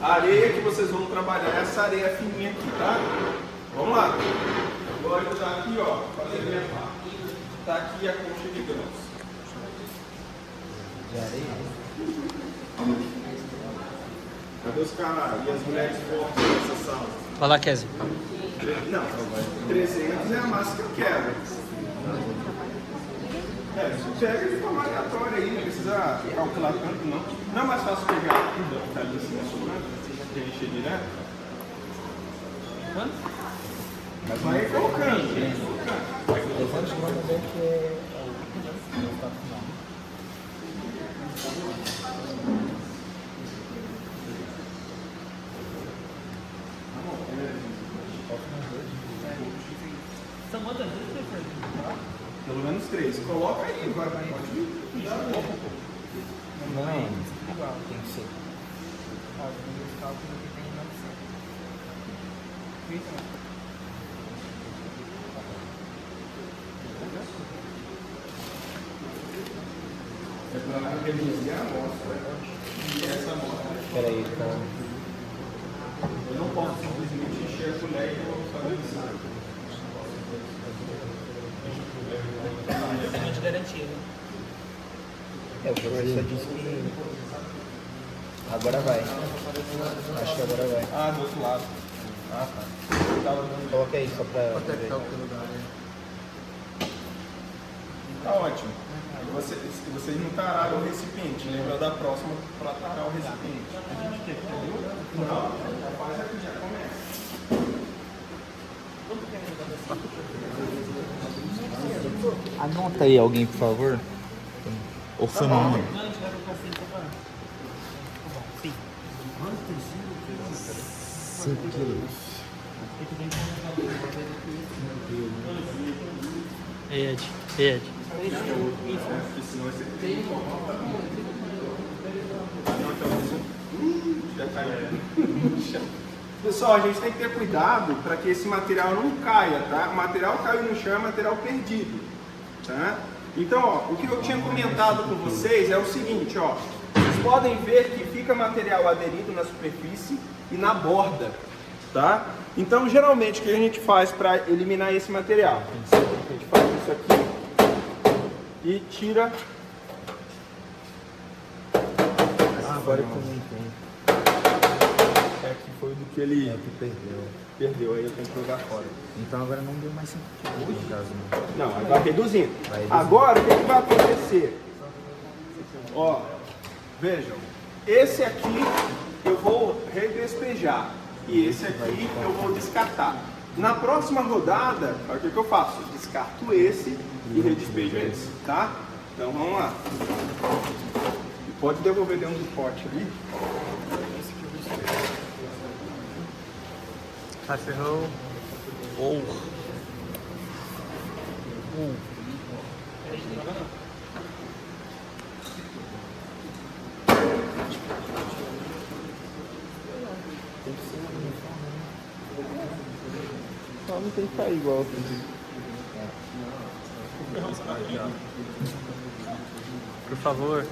A areia que vocês vão trabalhar é essa areia fininha aqui, tá? Vamos lá. Agora tá aqui, ó. Fazer a minha parte. Tá aqui a concha de grãos. De areia? Cadê os caras e as mulheres fortes nessa sala? Vai lá, Kézia. Não, 300 é a massa que eu quero. Pega de forma aleatória aí, não precisa calcular tanto não. Não é mais fácil pegar tudo que tá ali assim, preencher direto? Mas vai colocando. 300 gramas é que é o resultado final. São quantas vezes, professor? Pelo menos 3. Coloca aí, agora pode ir. Não, igual, tem que ser. Ó, os cálculos aqui tem 900. É para reduzir a amostra. E essa amostra. Peraí, então. Eu não posso simplesmente encher a colher e eu vou fazer isso. Sistema de garantia, né? É, o professor disse que agora vai. Acho que agora vai. Ah, do outro lado. Ah, tá. Coloca aí só pra ver. Tá ótimo. Vocês não tararam o recipiente. Lembra da próxima para tarar o recipiente. A gente quer que não, faz aqui, já começa. Anota aí alguém, por favor. Ou seu nome. Não, a gente vai colocar assim, tá bom. 5 quilos. Ed. Porque senão você tem já caiu. Pessoal, a gente tem que ter cuidado para que esse material não caia, tá? O material caiu no chão é material perdido, tá? Então, ó, o que eu tinha comentado com vocês é o seguinte, ó. Vocês podem ver que fica material aderido na superfície e na borda, tá? Então, geralmente, o que a gente faz para eliminar esse material? A gente faz isso aqui e tira. Agora eu não entendo. É que foi do que ele É que perdeu. perdeu, aí eu tenho que jogar fora. Então agora não deu mais 5 quilos no caso, né? Não, aí vai reduzindo. Vai reduzindo. Agora, o que vai acontecer? Ó, vejam. Esse aqui eu vou redespejar. E esse aqui eu vou descartar. Na próxima rodada, olha o que eu faço? Eu descarto esse e redespejo esse, tá? Então vamos lá. Pode devolver dentro do pote ali. Tá, ferrou. Ou. Só não tem que cair igual. Por favor.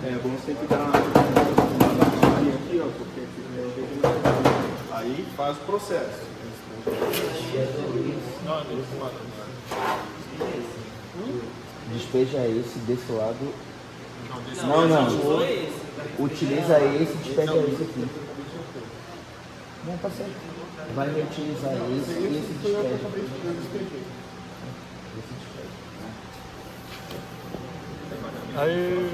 É bom você que dar uma batidinha aqui, ó, porque aí faz o processo. Despeja esse desse lado. Não. Utiliza esse e despeja esse aqui. Não, tá certo. Vai reutilizar esse e esse despeja. Esse despeja. Aí.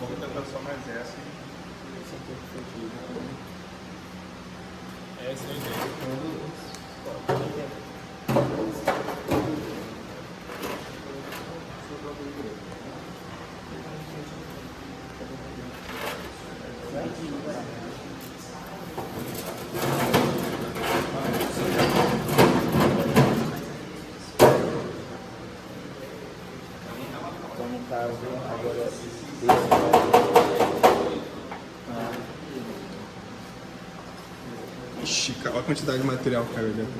Vamos tentar só mais essa e essa é a ideia. Então, no caso, agora esse Ixi, olha a quantidade de material que caiu dentro.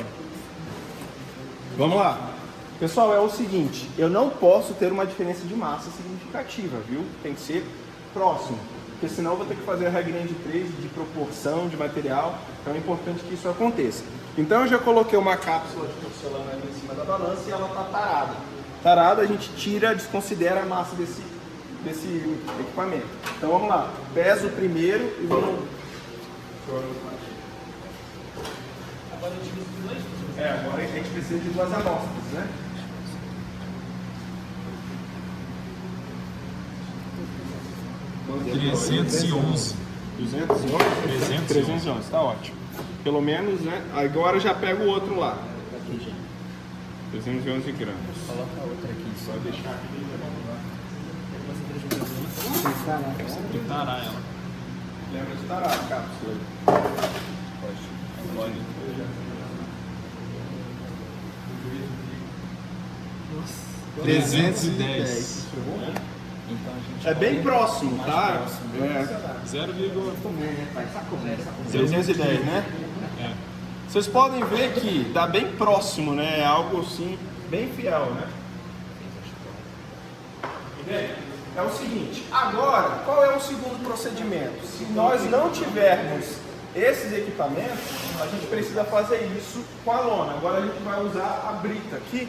Vamos lá. Pessoal, é o seguinte, eu não posso ter uma diferença de massa significativa, viu? Tem que ser próximo, porque senão eu vou ter que fazer a regrinha de 3 de proporção de material, então é importante que isso aconteça. Então eu já coloquei uma cápsula de porcelana ali em cima da balança e ela está tarada. Tarada a gente tira, desconsidera a massa desse equipamento. Então vamos lá, peso primeiro e vamos... Agora a gente precisa de 2 amostras, né? $311. 311, tá ótimo. Pelo menos, né? Agora já pega o outro lá. 311 gramas. Coloca a outra aqui. Só deixar aqui. Tem que tarar ela. Lembra de tarar a cápsula aí. Pode. Nossa. 310. Então a gente É bem próximo, tá? É. 310, né? É. Vocês podem ver que dá bem próximo, né? É algo assim, bem fiel, né? Bem, é o seguinte, agora, qual é o segundo procedimento? Se nós não tivermos esses equipamentos, a gente precisa fazer isso com a lona. Agora a gente vai usar a brita aqui.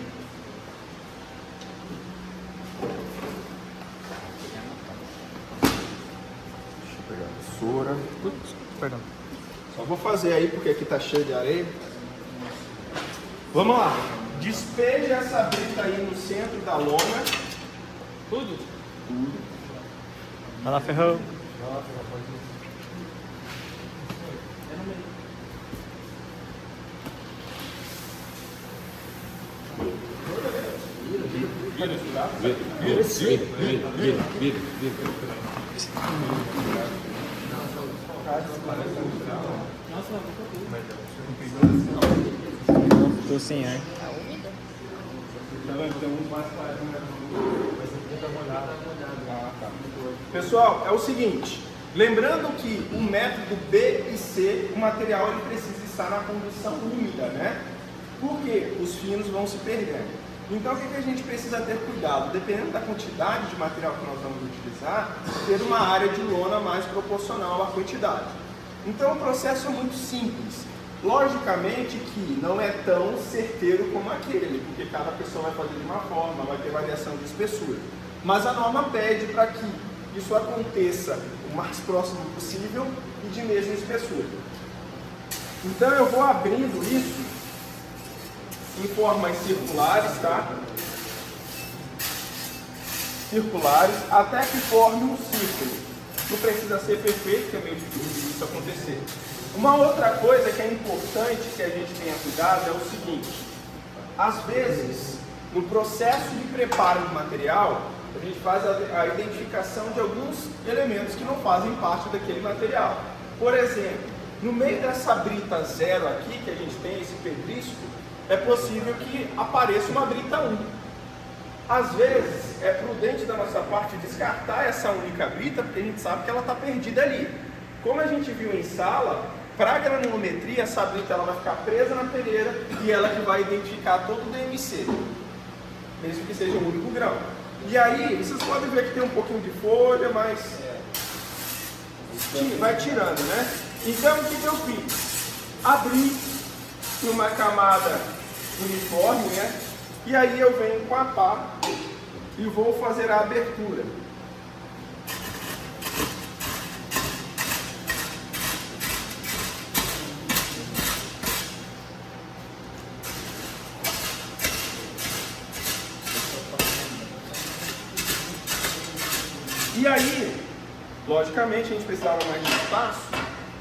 Deixa eu pegar a vassoura. Perdão. Só vou fazer aí porque aqui tá cheio de areia. Vamos lá. Despeja essa brita aí no centro da lona. Tudo? Tudo. Vai lá, Ferrão. Tô sem ar. Pessoal, é o seguinte, lembrando que o método B e C, o material ele precisa estar na condição úmida, né? Porque os finos vão se perdendo. Então o que a gente precisa ter cuidado? Dependendo da quantidade de material que nós vamos utilizar, ter uma área de lona mais proporcional à quantidade. Então o processo é muito simples. Logicamente que não é tão certeiro como aquele, porque cada pessoa vai fazer de uma forma, vai ter variação de espessura. Mas a norma pede para que isso aconteça o mais próximo possível e de mesma espessura. Então eu vou abrindo isso em formas circulares, tá? Circulares, até que forme um círculo. Não precisa ser perfeito, que é meio difícil isso acontecer. Uma outra coisa que é importante que a gente tenha cuidado é o seguinte: às vezes, no processo de preparo do material, a gente faz a identificação de alguns elementos que não fazem parte daquele material. Por exemplo, no meio dessa brita 0 aqui, que a gente tem esse pedrisco, é possível que apareça uma brita 1. Às vezes, é prudente da nossa parte descartar essa única brita, porque a gente sabe que ela está perdida ali. Como a gente viu em sala, para a granulometria, essa brita ela vai ficar presa na peneira e ela que vai identificar todo o DMC, mesmo que seja um único grão. E aí, vocês podem ver que tem um pouquinho de folha, mas vai tirando, né? Então, o que eu fiz? Abri uma camada uniforme, né? E aí eu venho com a pá e vou fazer a abertura. E aí, logicamente, a gente precisava mais de espaço,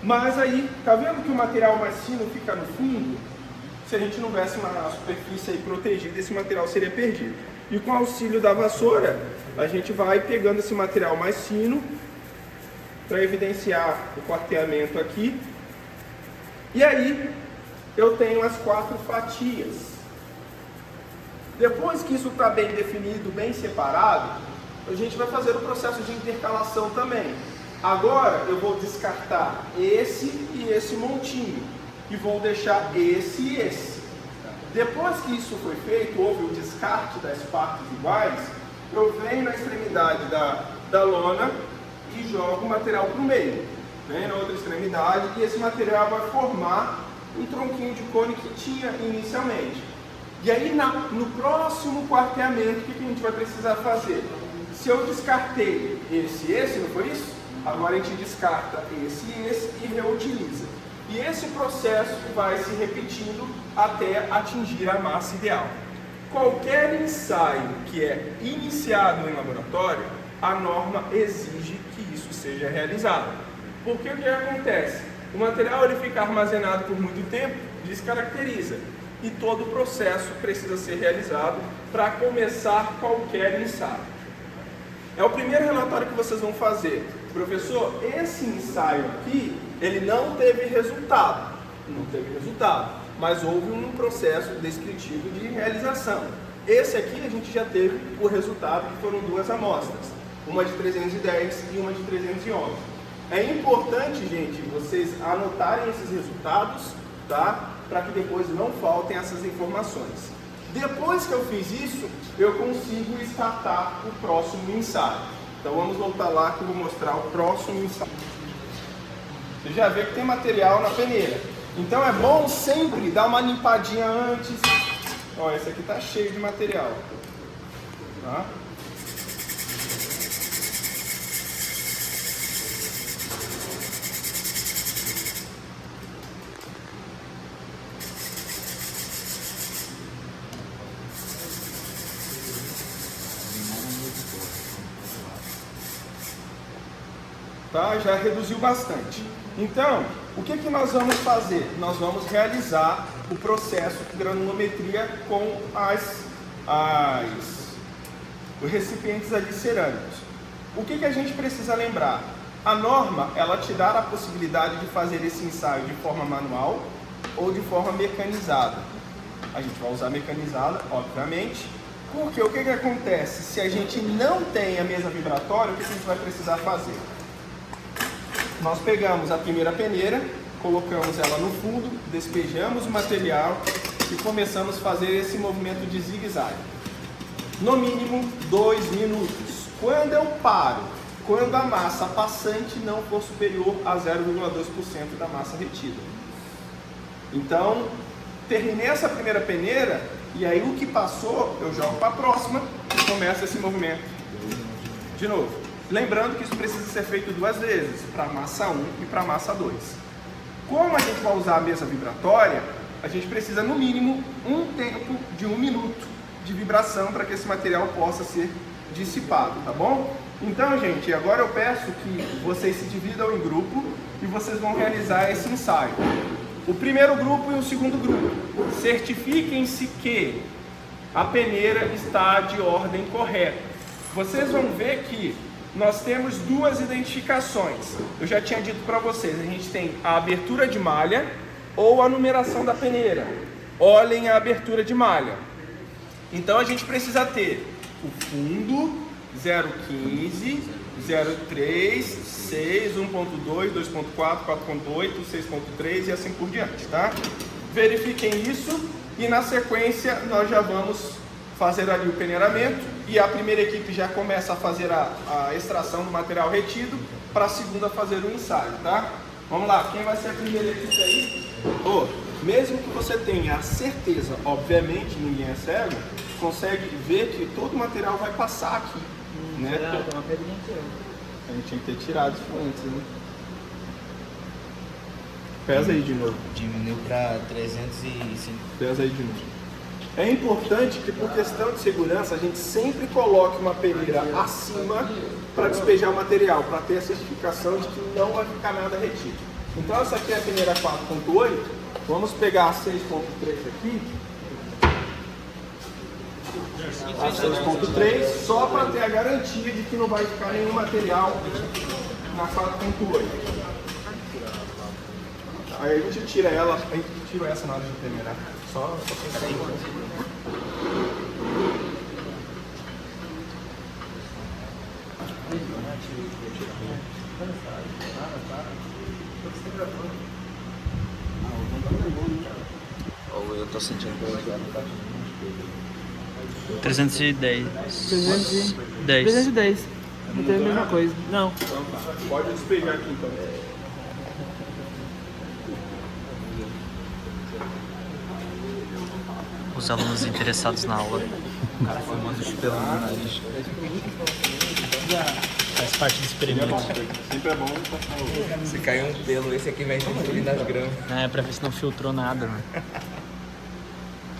mas aí, tá vendo que o material mais fino fica no fundo? Se a gente não tivesse uma superfície aí protegida, esse material seria perdido. E com o auxílio da vassoura, a gente vai pegando esse material mais fino para evidenciar o quarteamento aqui. E aí, eu tenho as 4 fatias. Depois que isso está bem definido, bem separado, a gente vai fazer o processo de intercalação também. Agora eu vou descartar esse e esse montinho e vou deixar esse e esse. Depois que isso foi feito, houve o descarte das partes iguais, eu venho na extremidade da lona e jogo o material para o meio. Venho na outra extremidade e esse material vai formar um tronquinho de cone que tinha inicialmente. E aí no próximo quarteamento, o que a gente vai precisar fazer? Se eu descartei esse, não foi isso? Agora a gente descarta esse e reutiliza. E esse processo vai se repetindo até atingir a massa ideal. Qualquer ensaio que é iniciado em laboratório, a norma exige que isso seja realizado. Porque o que acontece? O material ele fica armazenado por muito tempo, descaracteriza. E todo o processo precisa ser realizado para começar qualquer ensaio. É o primeiro relatório que vocês vão fazer. Professor, esse ensaio aqui, ele não teve resultado. Não teve resultado, mas houve um processo descritivo de realização. Esse aqui a gente já teve o resultado, que foram 2 amostras. Uma de 310 e uma de 311. É importante, gente, vocês anotarem esses resultados, tá? Para que depois não faltem essas informações. Depois que eu fiz isso, eu consigo startar o próximo ensaio. Então vamos voltar lá que eu vou mostrar o próximo ensaio. Você já vê que tem material na peneira. Então é bom sempre dar uma limpadinha antes. Ó, esse aqui tá cheio de material. Tá? Tá? Já reduziu bastante. Então, o que nós vamos fazer? Nós vamos realizar o processo de granulometria com os recipientes ali cerâmicos. O que a gente precisa lembrar? A norma, ela te dá a possibilidade de fazer esse ensaio de forma manual ou de forma mecanizada. A gente vai usar mecanizada, obviamente, porque o que acontece? Se a gente não tem a mesa vibratória, o que a gente vai precisar fazer? Nós pegamos a primeira peneira, colocamos ela no fundo, despejamos o material e começamos a fazer esse movimento de zigue-zague. No mínimo 2 minutos. Quando eu paro? Quando a massa passante não for superior a 0,2% da massa retida. Então, terminei essa primeira peneira e aí o que passou eu jogo para a próxima e começa esse movimento de novo. Lembrando que isso precisa ser feito 2 vezes, para a massa 1 e para a massa 2. Como a gente vai usar a mesa vibratória, a gente precisa no mínimo um tempo de 1 minuto de vibração para que esse material possa ser dissipado, tá bom? Então, gente, agora eu peço que vocês se dividam em grupo e vocês vão realizar esse ensaio. O primeiro grupo e o segundo grupo. Certifiquem-se que a peneira está de ordem correta. Vocês vão ver que nós temos 2 identificações. Eu já tinha dito para vocês, a gente tem a abertura de malha ou a numeração da peneira. Olhem a abertura de malha. Então a gente precisa ter o fundo 0,15, 0,3, 6, 1,2, 2,4, 4,8, 6,3 e assim por diante, tá? Verifiquem isso e na sequência nós já vamos fazer ali o peneiramento e a primeira equipe já começa a fazer a extração do material retido para a segunda fazer o ensaio, tá? Vamos lá, quem vai ser a primeira equipe aí? Mesmo que você tenha a certeza, obviamente ninguém é cego, consegue ver que todo o material vai passar aqui, né? A gente tinha que ter tirado isso antes, né? Pesa aí de novo. Diminuiu para 305. Pesa aí de novo. É importante que, por questão de segurança, a gente sempre coloque uma peneira acima para despejar o material, para ter a certificação de que não vai ficar nada retido. Então, essa aqui é a peneira 4.8. Vamos pegar a 6.3 aqui. A 6.3, só para ter a garantia de que não vai ficar nenhum material na 4.8. Aí a gente tira ela, a gente tira essa na hora de peneirar. Só pensar aí. Ou eu tô sentindo que eu já não tá 310. 310. Não tem a mesma coisa. Não. Então tá. Pode despejar aqui então. Os alunos interessados na aula. O cara formando os pelos no nariz. Faz parte do experimento. Sempre é bom passar o... Se cair um pelo, esse aqui vai interferir nas gramas. É, pra ver se não filtrou nada, né?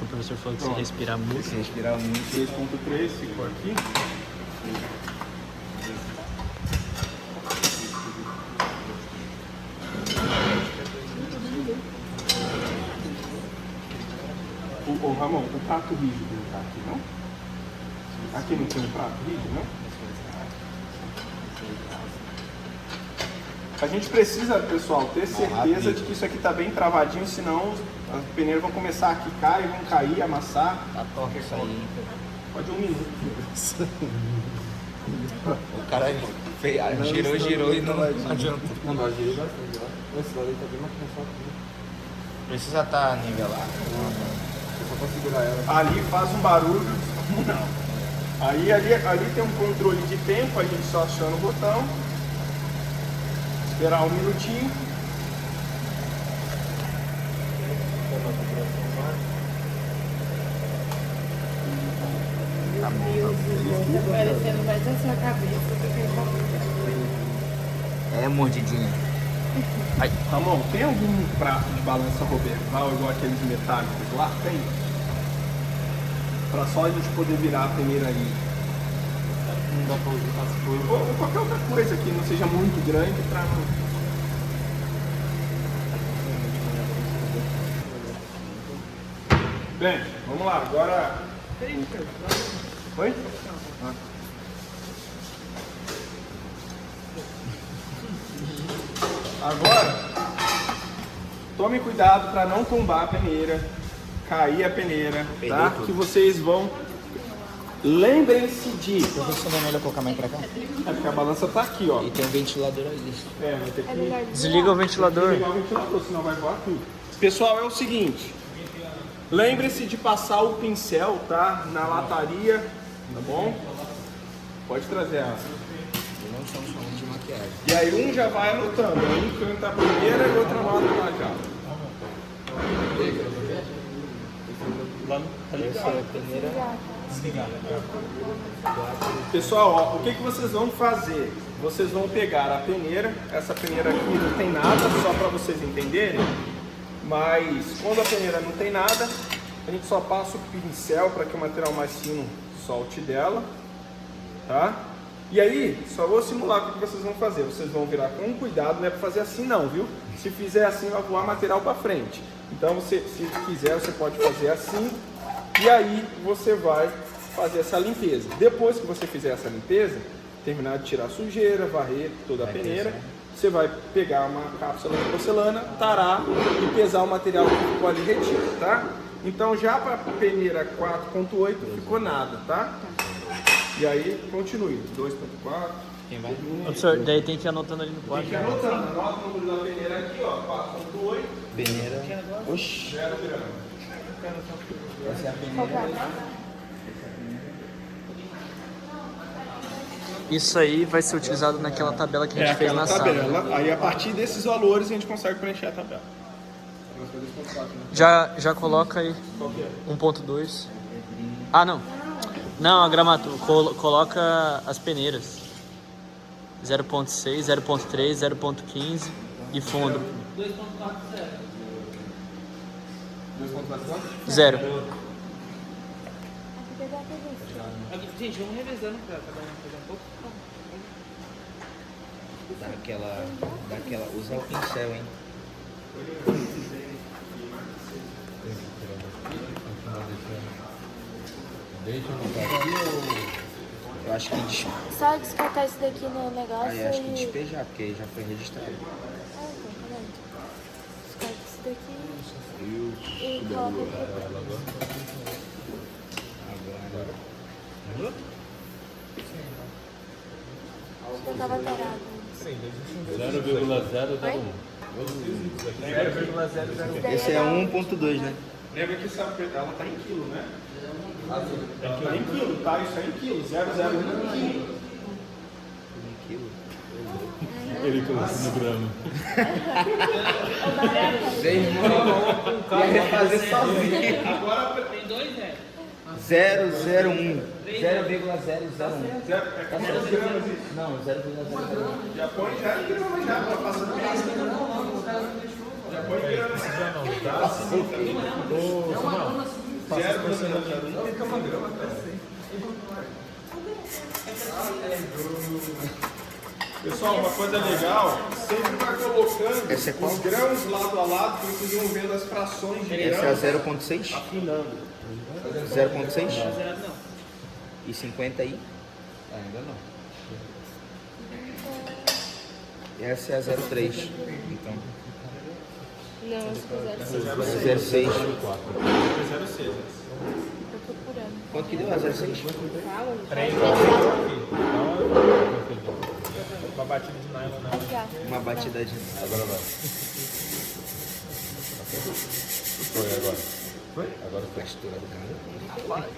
O professor falou que se respirar muito. Se respirar muito. 3.3 ficou aqui. Ô Ramon, o prato rígido não tá aqui, não? Aqui não tem um prato rígido, não? A gente precisa, pessoal, ter certeza de que isso aqui tá bem travadinho, senão as peneiras vão começar a quicar e vão cair, amassar. Tá torto isso aí. Pode 1 minuto. O cara girou e não adianta. Não, dá direito bastante, ó. Esse lado aí tá bem mais cansado. Precisa estar nivelado. Eu só posso segurar ela. Ali faz um barulho, não. Aí ali tem um controle de tempo, a gente só aciona o botão. Esperar 1 minutinho. Parecendo mais a sua cabeça do que É mordidinha. Ramon, tem algum prato de balança Roberval igual aqueles metálicos lá? Tem? Pra só a gente poder virar a peneira aí. Não dá pra usar as coisas. Ou qualquer outra coisa que não seja muito grande pra não... Bem, vamos lá, agora... Oi? Agora, tome cuidado para não tombar a peneira, cair a peneira, tá? Que vocês vão... Lembrem-se de... Professor, não é melhor colocar mais pra cá? É porque a balança tá aqui, ó. E tem um ventilador ali. É, vai ter que Desliga o ventilador. ligar o ventilador, senão vai voar tudo. Pessoal, é o seguinte. Lembre-se de passar o pincel, tá? Na lataria, tá bom? Pode trazer a... Não são sons de maquiagem. E aí um já vai anotando, um canta a primeira e outro anota lá já. Essa é a peneira. Pessoal, ó, o que vocês vão fazer? Vocês vão pegar a peneira, essa peneira aqui não tem nada, só para vocês entenderem, mas quando a peneira não tem nada, a gente só passa o pincel para que o material mais fino solte dela, tá? E aí, só vou simular o que vocês vão fazer. Vocês vão virar com cuidado, não é para fazer assim não, viu? Se fizer assim, vai voar material para frente. Então, você, se quiser, você pode fazer assim. E aí, você vai fazer essa limpeza. Depois que você fizer essa limpeza, terminar de tirar a sujeira, varrer toda a peneira, você vai pegar uma cápsula de porcelana, tarar e pesar o material que ficou ali retido, tá? Então, já para a peneira 4.8, ficou nada, tá? E aí, continue. 2.4. Quem vai? Professor, daí tem que ir anotando ali no Tem quadro. que ir anotando. Anota o número da peneira aqui, ó. 4.8. Peneira. Oxi. 0 gramas. Essa é a peneira. Isso aí vai ser utilizado naquela tabela que a gente fez na sala. tabela. Aí, a partir desses valores, a gente consegue preencher a tabela. Já coloca aí 1.2. Ah, não. Não, a gramatura. Coloca as peneiras. 0.6, 0.3, 0.15 e fundo. 0. Gente, vamos revezando pra cada um fazer um pouco. Daquela. Usa o pincel, hein? Deixa eu botar aqui ou... Eu acho que Só descartar isso daqui no negócio Aí acho que e... despejar, porque já foi registrado. Ah, então, tá vendo? Descarta isso daqui e coloca aqui. Agora. Eu tava tarado. 0,001. Esse é 1.2, né? Lembra que ela tá em quilo, né? É em quilo, tá? Isso é em quilo. 001 quilo. Ele colocou no grama. Ia refazer sozinho. Agora Tem dois, né? 001. 0,001. é 500 gramas isso. Não, 0,001. Já põe já em gramas já, tá passando já põe em gramas. Já não dá. Ô, Samuel, passa as porções. 0,01 grama. Pessoal, uma coisa legal, sempre vai colocando Essa é qual? os grãos lado a lado, para vocês vão vendo as frações de Essa é grãos a 0,6? afinando. 0,6? Zerado não. E 50 aí? Ainda não. Essa é a 0,3. Então, Não, acho que é 0,6. 0,6. É 0,6. Tô procurando. Quanto que deu a 0,6? Calma, Peraí, gente. uma batida de nylon, né? Aqui, ó. Uma batida de... Agora vai. Foi agora. Foi? Agora foi. Pastura do cara.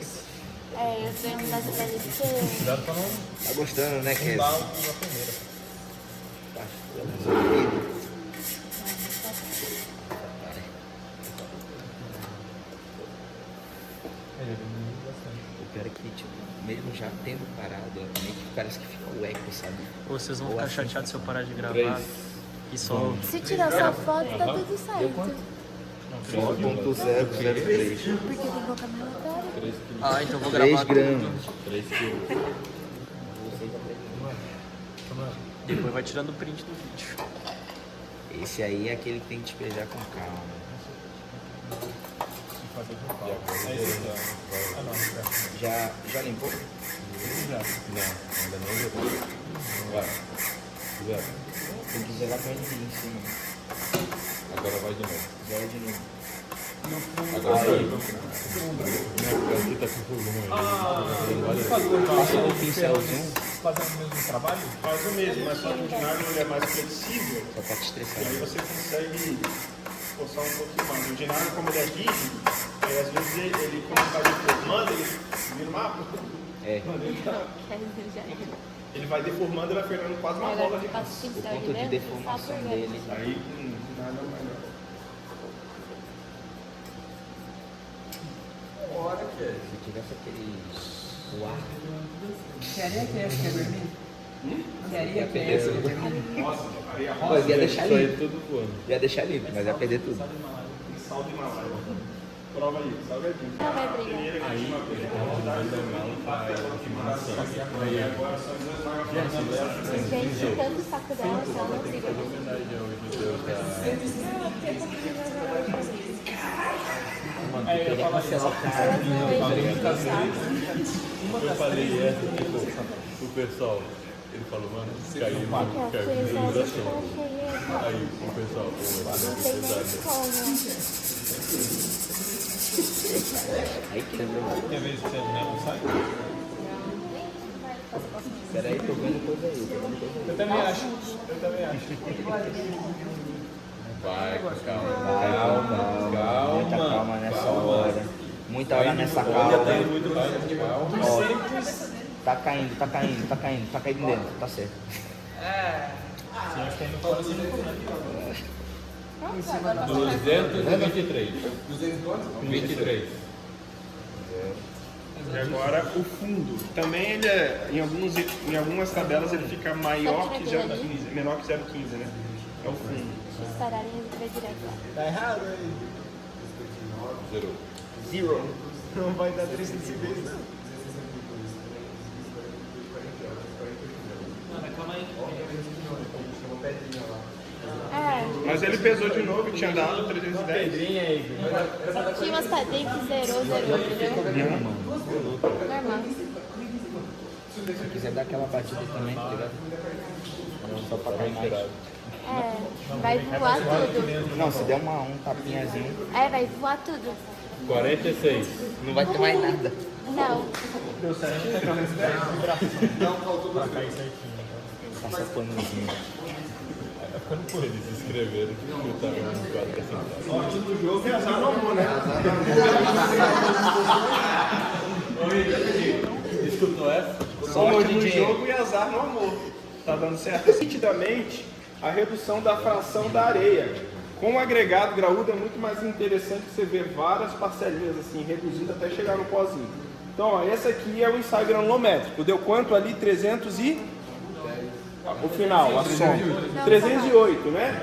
É, eu tenho um das velhas que Cuidado pra não Tá gostando, né, Kes? dar uma primeira. Pastura do filho. O pior é que, tipo, mesmo já tendo parado, meio que parece que fica o eco, sabe? Ou vocês vão Ou ficar assim. chateados se eu parar de gravar e só... se tirar sua foto, tá tudo certo. 1.003. Porque tem que colocar no relatório. Ah, então eu vou 3 gravar. gramas. 3 quilos. Depois vai tirando o print do vídeo. Esse aí é aquele que tem que despejar com calma. Já limpou? Não, ainda não jogou. Vai. Zero. Tem que jogar pra ele em cima. Agora vai de novo. Zero de novo. Agora vai. Minha aqui tá com volume aí. Passa o pincelzinho, Fazendo o mesmo trabalho? Faz o mesmo, mas só que o ginásio ele é mais flexível, só pra te estressar. e aí você consegue forçar um pouquinho mais. O ginásio, como ele é rígido, aí às vezes ele quando vai deformando, ele vira uma... É. Ele vai deformando e vai pegando quase uma bola de Passa o O pincel ponto de dentro, deformação só por dele. dentro. Aí, nada mais. Se tivesse aqueles. O ar. Queria que é vermelho? Queria que é Nossa, areia Pô, rosa, ia deixar Isso aí limpo. tudo voando. Ia deixar limpo, mas ia perder tudo. sal de Himalaia. Prova aí, salgadinho. Não vai brigar. Primeira que a gente fez a quantidade da e agora são as duas vagas. Gente, tanto o saco dela que ela não fica. Eu falei essa, tipo, o pessoal, ele falou, mano, caiu Aqui, ó, caiu fez em essa iluminação. cachorrinha. Aí o pessoal, pô, essa Não deve tem ser nem pesada. como. Aí quebrou. Quer ver se você não sai? Pera aí, tô vendo coisa aí. Tô vendo coisa aí. Eu também acho. Eu também acho. Vai, com calma. Calma, muita calma nessa hora. Muita hora nessa calma. Muito mais calma. Ó, tá caindo, tá caindo, tá caindo, tá caindo dentro, tá certo. Se a gente tem no fora, assim, não começa. 223. 23. E agora o fundo. Também ele é, em algumas tabelas ele fica maior que 0,15, menor que 0,15, né? É o fundo. Se dispararem, ele vai direto lá. Tá errado aí. Zero. Zero. Não vai dar 3 decibéis, não. É, Mas ele pesou de novo e tinha dado 310. Pedrinha aí, tinha umas pedrinhas que zerou, entendeu? Normal. Se quiser dar aquela batida também, tá ligado? Só pra cair mais. É, vai voar tudo. Não, se der um tapinhazinho, É, vai voar tudo. 46. não vai ter mais nada. Não. Passa panozinho. ficando com eles escreveram que escutaram no quadro da central. Sorte do jogo é azar no amor, né? Escutou essa? Sorte no jogo e azar no amor. Tá dando certo. Nitidamente, a redução da fração da areia. Com o agregado graúdo é muito mais interessante você ver várias parcelinhas assim, reduzindo até chegar no pozinho. Então, ó, esse aqui é o ensaio granulométrico. Deu quanto ali? 300 e... O final, a soma. 308, né?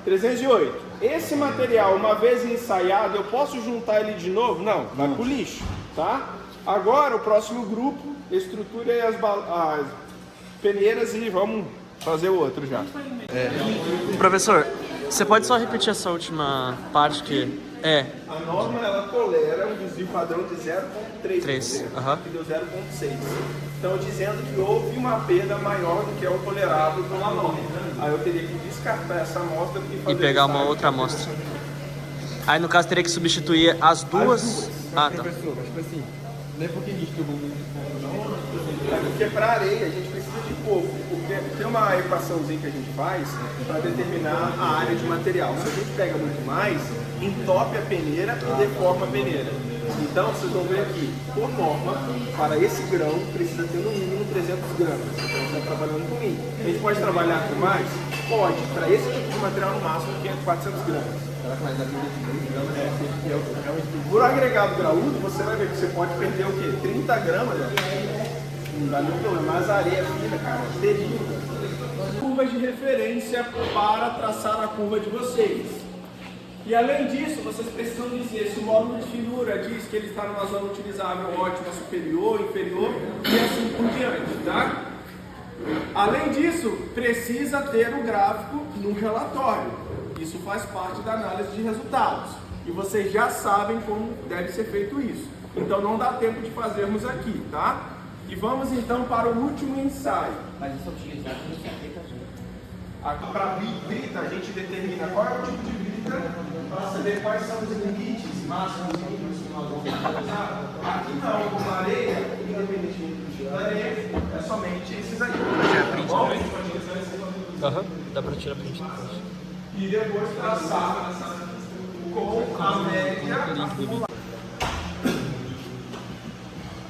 308. Esse material, uma vez ensaiado, eu posso juntar ele de novo? Não, vai pro lixo, tá? Agora, o próximo grupo, estruture as peneiras e vamos fazer o outro já. Professor, você pode só repetir essa última parte que é... A norma, ela tolera um desvio padrão de 0,3, que deu 0,6. Então, dizendo que houve uma perda maior do que é o tolerado pela norma. Aí eu teria que descartar essa amostra e pegar uma outra amostra. Aí, no caso, teria que substituir as duas? Ah, tá. Professor, mas tipo assim, não é porque a gente tomou muito Porque para areia a gente precisa de pouco, porque tem uma equaçãozinha que a gente faz para determinar a área de material. Se a gente pega muito mais, entope a peneira e deforma a peneira. Então vocês vão ver aqui, por norma, para esse grão precisa ter no mínimo 300 gramas. Então você está trabalhando com mim. A gente pode trabalhar com mais? Pode. Para esse tipo de material no máximo 400 gramas. Por agregado graúdo, você vai ver que você pode perder o quê? 30 gramas, não dá nenhum problema, mas a areia é fina, cara, terrível. Curvas de referência para traçar a curva de vocês. E além disso, vocês precisam dizer se o módulo de finura diz que ele está numa zona utilizável ótima, superior, inferior e assim por diante, tá? Além disso, precisa ter o gráfico no relatório. Isso faz parte da análise de resultados. E vocês já sabem como deve ser feito isso. Então não dá tempo de fazermos aqui, tá? E vamos então para o último ensaio. Mas isso é utilizado no cerveja. Para brita, a gente determina qual é o tipo de brita para saber quais são os limites máximos e mínimos que nós vamos utilizar. Aqui não, com areia, independentemente do tipo da areia, é somente esses aí. Aham, dá pra tirar print depois. E depois traçar com a média acumulada.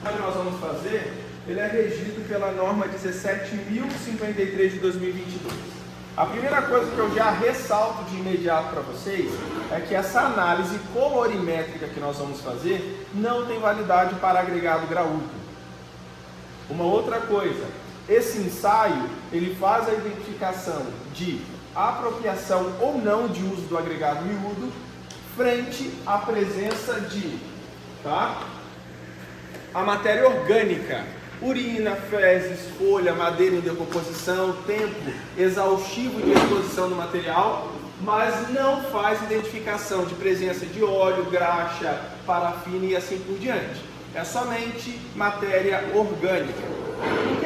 O que nós vamos fazer, ele é regido pela norma 17.053 de 2022. A primeira coisa que eu já ressalto de imediato para vocês é que essa análise colorimétrica que nós vamos fazer não tem validade para agregado graúdo. Uma outra coisa, esse ensaio ele faz a identificação de apropriação ou não de uso do agregado miúdo frente à presença de a matéria orgânica, urina, fezes, folha, madeira em decomposição, tempo exaustivo de exposição do material, mas não faz identificação de presença de óleo, graxa, parafina e assim por diante. É somente matéria orgânica.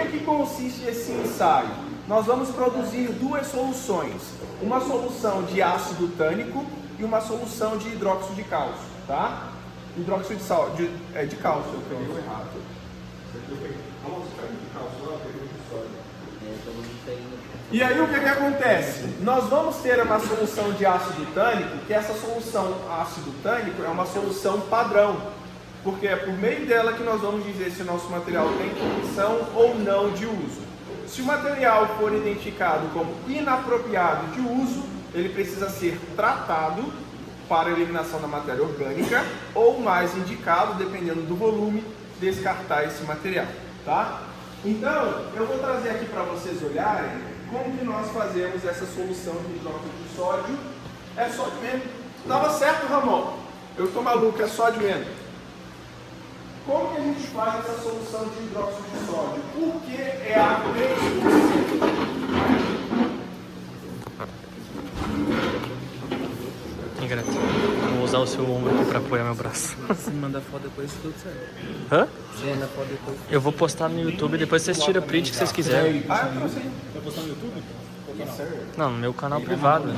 Em que consiste esse ensaio? Nós vamos produzir duas soluções, uma solução de ácido tânico e uma solução de hidróxido de cálcio, tá? Hidróxido de cálcio, eu peguei errado. E aí o que acontece? Nós vamos ter uma solução de ácido tânico, que essa solução ácido tânico é uma solução padrão, porque é por meio dela que nós vamos dizer se o nosso material tem condição ou não de uso. Se o material for identificado como inapropriado de uso, ele precisa ser tratado para eliminação da matéria orgânica ou, mais indicado, dependendo do volume, descartar esse material, tá? Então, eu vou trazer aqui para vocês olharem como que nós fazemos essa solução de hidróxido de sódio. É sódio mesmo. Tava certo, Ramon? Eu tô maluco, é sódio mesmo. Como que a gente faz essa solução de hidróxido de sódio? Porque é a 3%. Ingrato. Vou usar o seu ombro aqui pra apoiar meu braço. Se me mandar foto depois, tudo certo. Hã? Se mandar foto depois. Eu vou postar no YouTube, depois vocês tiram o print que vocês quiserem. Ah, eu trouxe aí. Vai postar no YouTube? Não, no meu canal privado.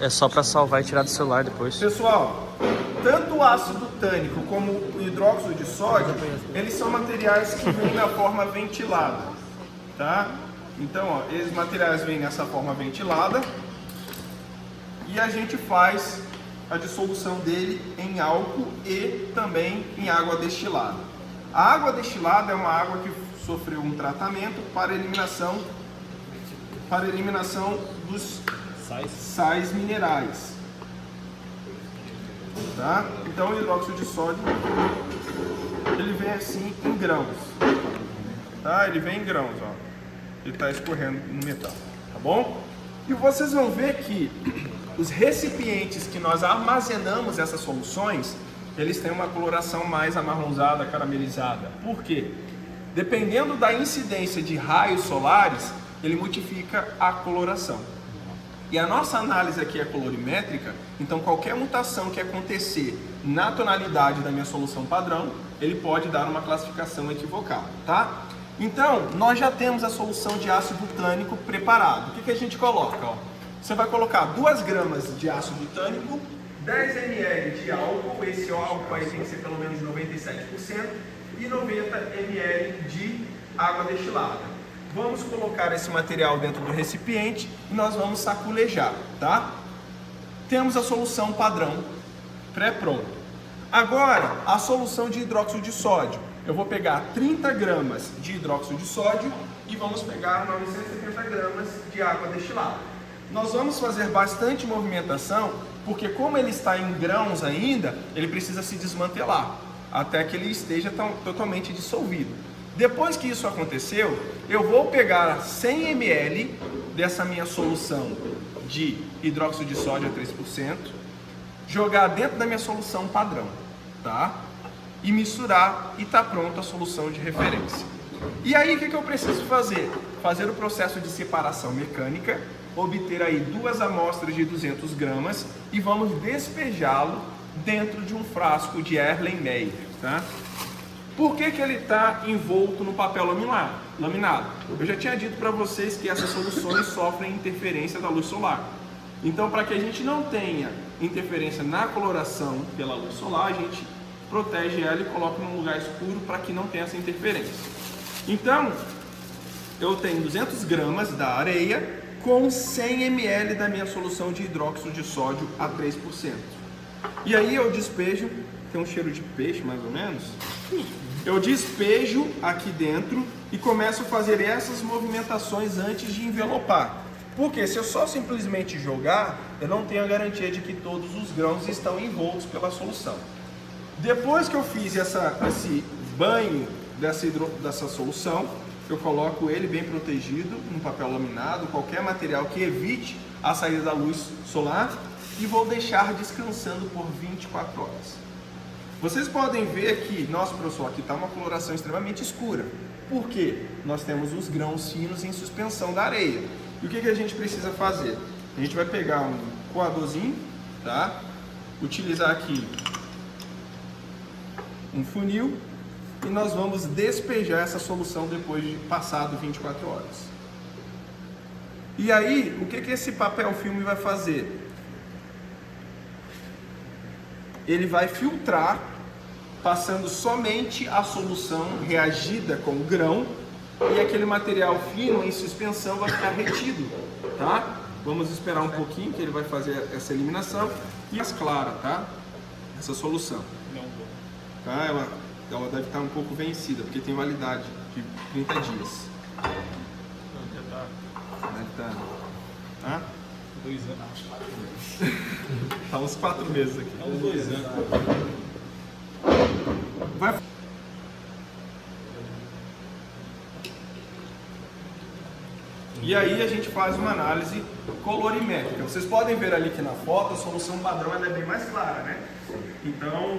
É só pra salvar e tirar do celular depois. Pessoal, tanto o ácido tânico como o hidróxido de sódio, eles são materiais que vêm na forma ventilada, tá? Então, ó, esses materiais vêm nessa forma ventilada e a gente faz a dissolução dele em álcool e também em água destilada. A água destilada é uma água que sofreu um tratamento para eliminação dos sais minerais. Tá? Então o hidróxido de sódio ele vem assim em grãos. Tá? Ele vem em grãos, ó. Ele está escorrendo no metal, tá bom? E vocês vão ver que os recipientes que nós armazenamos essas soluções, eles têm uma coloração mais amarronzada, caramelizada. Por quê? Dependendo da incidência de raios solares, ele modifica a coloração. E a nossa análise aqui é colorimétrica, então qualquer mutação que acontecer na tonalidade da minha solução padrão, ele pode dar uma classificação equivocada, tá? Então, nós já temos a solução de ácido butânico preparado. O que a gente coloca? Ó? Você vai colocar 2 gramas de ácido butânico, 10 ml de álcool, esse álcool aí tem que ser pelo menos 97%, e 90 ml de água destilada. Vamos colocar esse material dentro do recipiente e nós vamos saculejar, tá? Temos a solução padrão pré-pronto. Agora, a solução de hidróxido de sódio. Eu vou pegar 30 gramas de hidróxido de sódio e vamos pegar 970 gramas de água destilada. Nós vamos fazer bastante movimentação, porque como ele está em grãos ainda, ele precisa se desmantelar, até que ele esteja totalmente dissolvido. Depois que isso aconteceu, eu vou pegar 100 ml dessa minha solução de hidróxido de sódio a 3%, jogar dentro da minha solução padrão, tá? E misturar e tá pronta a solução de referência. E aí o que eu preciso fazer? Fazer o processo de separação mecânica, obter aí 2 amostras de 200 gramas e vamos despejá-lo dentro de um frasco de Erlenmeyer, tá? Por que ele está envolto no papel laminado? Eu já tinha dito para vocês que essas soluções sofrem interferência da luz solar. Então, para que a gente não tenha interferência na coloração pela luz solar, a gente protege ela e coloca num lugar escuro para que não tenha essa interferência. Então, eu tenho 200 gramas da areia com 100 ml da minha solução de hidróxido de sódio a 3%. E aí eu despejo, tem um cheiro de peixe mais ou menos, eu despejo aqui dentro e começo a fazer essas movimentações antes de envelopar. Porque se eu só simplesmente jogar, eu não tenho a garantia de que todos os grãos estão envoltos pela solução. Depois que eu fiz esse banho dessa solução, eu coloco ele bem protegido no papel laminado, qualquer material que evite a saída da luz solar, e vou deixar descansando por 24 horas. Vocês podem ver que, nossa professor, aqui está uma coloração extremamente escura. Por quê? Nós temos os grãos finos em suspensão da areia. E o que a gente precisa fazer? A gente vai pegar um coadorzinho, tá? Utilizar aqui um funil e nós vamos despejar essa solução depois de passado 24 horas. E aí, o que esse papel filme vai fazer? Ele vai filtrar, passando somente a solução reagida com o grão, e aquele material fino em suspensão vai ficar retido, tá? Vamos esperar um pouquinho que ele vai fazer essa eliminação. E mais clara, tá? Essa solução. Tá? Ela deve estar um pouco vencida, porque tem validade de 30 dias. Deve estar... Tá? 2 anos. Tá uns 4 meses aqui. Há uns 2 anos. Vai... E aí a gente faz uma análise colorimétrica. Vocês podem ver ali que na foto a solução padrão ela é bem mais clara, né? Então,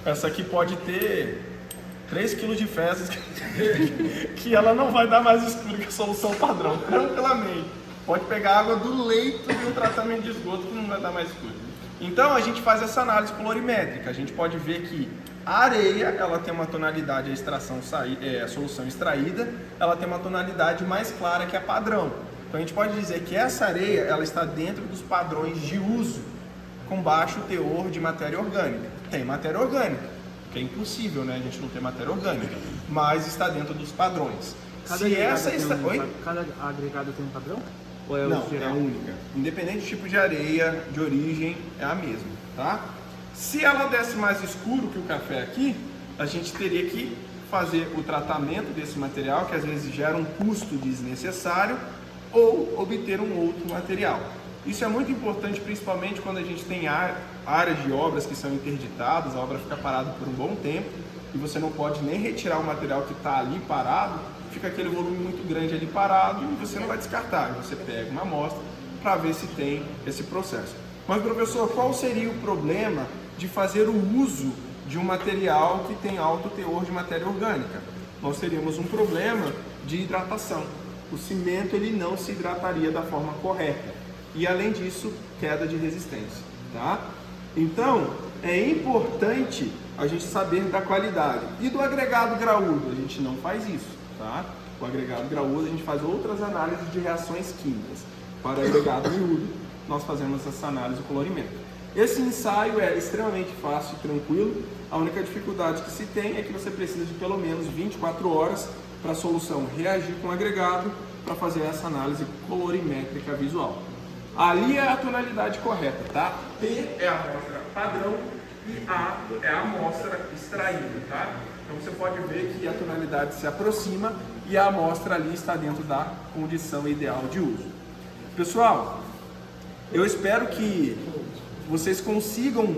essa aqui pode ter 3 kg de fezes que ela não vai dar mais escuro que a solução padrão, tranquilamente. Pode pegar água do leito de um tratamento de esgoto que não vai dar mais escuro. Então a gente faz essa análise colorimétrica. A gente pode ver que a areia, ela tem uma tonalidade, a solução extraída, ela tem uma tonalidade mais clara que a padrão. Então a gente pode dizer que essa areia, ela está dentro dos padrões de uso, com baixo teor de matéria orgânica. Tem matéria orgânica, que é impossível, né, a gente não ter matéria orgânica, mas está dentro dos padrões. Cada agregado tem um padrão? Ou é Não, o é geral? a única. Independente do tipo de areia, de origem, é a mesma, tá? Se ela desse mais escuro que o café aqui, a gente teria que fazer o tratamento desse material, que às vezes gera um custo desnecessário, ou obter um outro material. Isso é muito importante, principalmente quando a gente tem áreas de obras que são interditadas, a obra fica parada por um bom tempo, e você não pode nem retirar o material que está ali parado, fica aquele volume muito grande ali parado e você não vai descartar, você pega uma amostra para ver se tem esse processo. Mas, professor, qual seria o problema de fazer o uso de um material que tem alto teor de matéria orgânica? Nós teríamos um problema de hidratação. O cimento ele não se hidrataria da forma correta e, além disso, queda de resistência, tá? Então, é importante a gente saber da qualidade. E do agregado graúdo, a gente não faz isso, tá? O agregado graúdo, a gente faz outras análises de reações químicas. Para o agregado miúdo, nós fazemos essa análise do colorimento. Esse ensaio é extremamente fácil e tranquilo. A única dificuldade que se tem é que você precisa de pelo menos 24 horas para a solução reagir com o agregado para fazer essa análise colorimétrica visual. Ali é a tonalidade correta, tá? P é a amostra padrão e A é a amostra extraída, tá? Então você pode ver que a tonalidade se aproxima e a amostra ali está dentro da condição ideal de uso. Pessoal, eu espero que vocês consigam